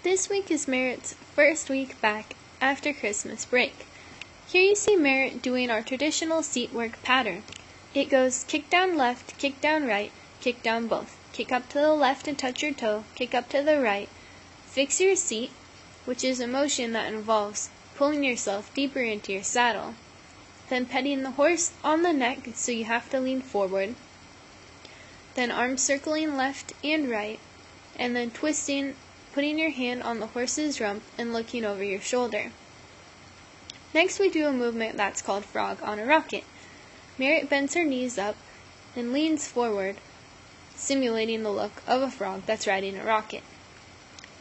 This week is Merritt's first week back after Christmas break. Here you see Merrit doing our traditional seat work pattern. It goes kick down left, kick down right, kick down both. Kick up to the left and touch your toe, kick up to the right. Fix your seat, which is a motion that involves pulling yourself deeper into your saddle. Then petting the horse on the neck so you have to lean forward. Then arms circling left and right, and then twisting, putting your hand on the horse's rump and looking over your shoulder. Next we do a movement that's called frog on a rocket. Merrit bends her knees up and leans forward, simulating the look of a frog that's riding a rocket.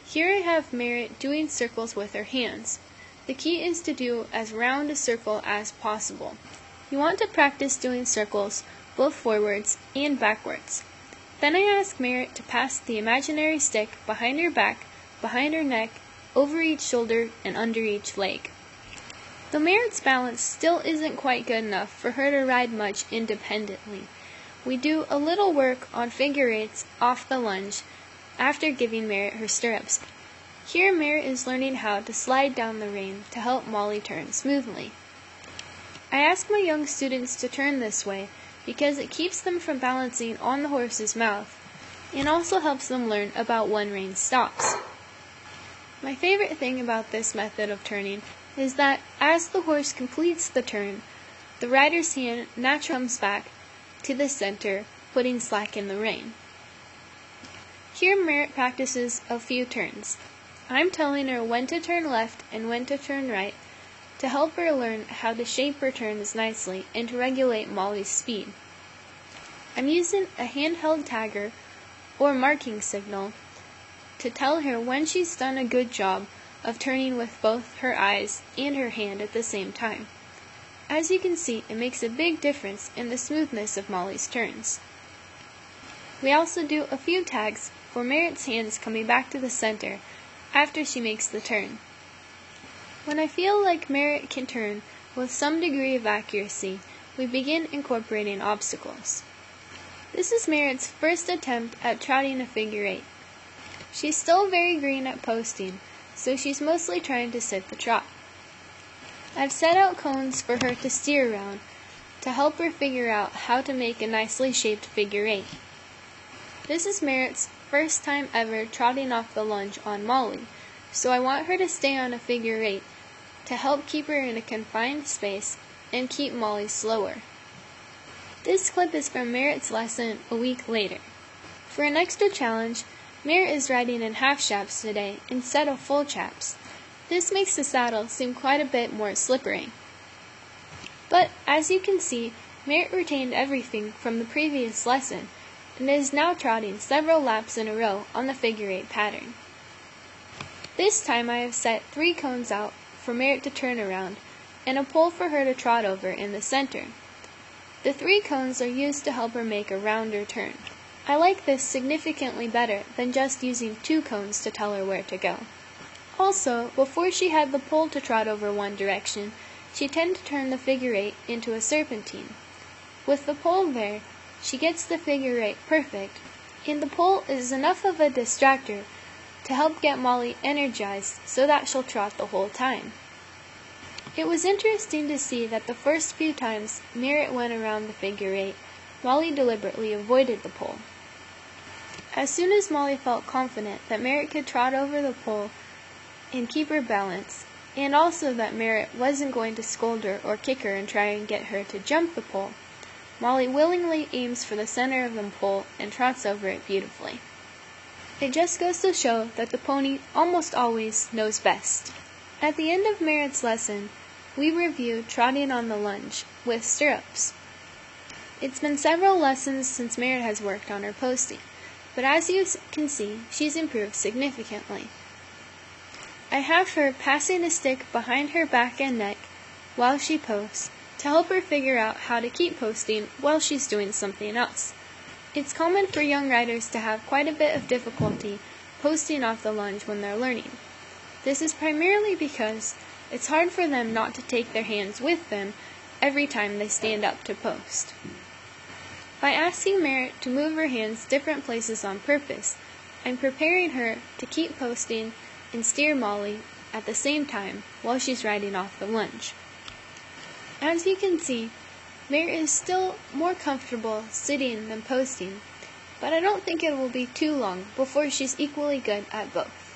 Here I have Merrit doing circles with her hands. The key is to do as round a circle as possible. You want to practice doing circles both forwards and backwards. Then I ask Merrit to pass the imaginary stick behind her back, behind her neck, over each shoulder, and under each leg. Though Merrit's balance still isn't quite good enough for her to ride much independently, we do a little work on figure eights off the lunge after giving Merrit her stirrups. Here Merrit is learning how to slide down the rein to help Molly turn smoothly. I ask my young students to turn this way because it keeps them from balancing on the horse's mouth and also helps them learn about when rein stops. My favorite thing about this method of turning is that as the horse completes the turn, the rider's hand naturally comes back to the center, putting slack in the rein. Here Merrit practices a few turns. I'm telling her when to turn left and when to turn right to help her learn how to shape her turns nicely and to regulate Molly's speed. I'm using a handheld tagger or marking signal to tell her when she's done a good job of turning with both her eyes and her hand at the same time. As you can see, it makes a big difference in the smoothness of Molly's turns. We also do a few tags for Merrit's hands coming back to the center after she makes the turn. When I feel like Merrit can turn with some degree of accuracy, we begin incorporating obstacles. This is Merrit's first attempt at trotting a figure eight. She's still very green at posting, so she's mostly trying to sit the trot. I've set out cones for her to steer around to help her figure out how to make a nicely shaped figure eight. This is Merrit's first time ever trotting off the lunge on Molly, so I want her to stay on a figure eight to help keep her in a confined space and keep Molly slower. This clip is from Merrit's lesson a week later. For an extra challenge, Merrit is riding in half chaps today instead of full chaps. This makes the saddle seem quite a bit more slippery. But as you can see, Merrit retained everything from the previous lesson and is now trotting several laps in a row on the figure eight pattern. This time I have set 3 cones out for Merrit to turn around and a pole for her to trot over in the center. The 3 cones are used to help her make a rounder turn. I like this significantly better than just using 2 cones to tell her where to go. Also, before she had the pole to trot over one direction, she tended to turn the figure eight into a serpentine. With the pole there, she gets the figure eight perfect, and the pole is enough of a distractor to help get Molly energized so that she'll trot the whole time. It was interesting to see that the first few times Merrit went around the figure eight, Molly deliberately avoided the pole. As soon as Molly felt confident that Merrit could trot over the pole and keep her balance, and also that Merrit wasn't going to scold her or kick her and try and get her to jump the pole, Molly willingly aims for the center of the pole and trots over it beautifully. It just goes to show that the pony almost always knows best. At the end of Merrit's lesson, we review trotting on the lunge with stirrups. It's been several lessons since Merrit has worked on her posting, but as you can see, she's improved significantly. I have her passing a stick behind her back and neck while she posts to help her figure out how to keep posting while she's doing something else. It's common for young riders to have quite a bit of difficulty posting off the lunge when they're learning. This is primarily because it's hard for them not to take their hands with them every time they stand up to post. By asking Merrit to move her hands different places on purpose, I'm preparing her to keep posting and steer Molly at the same time while she's riding off the lunge. As you can see, Merrit is still more comfortable sitting than posting, but I don't think it will be too long before she's equally good at both.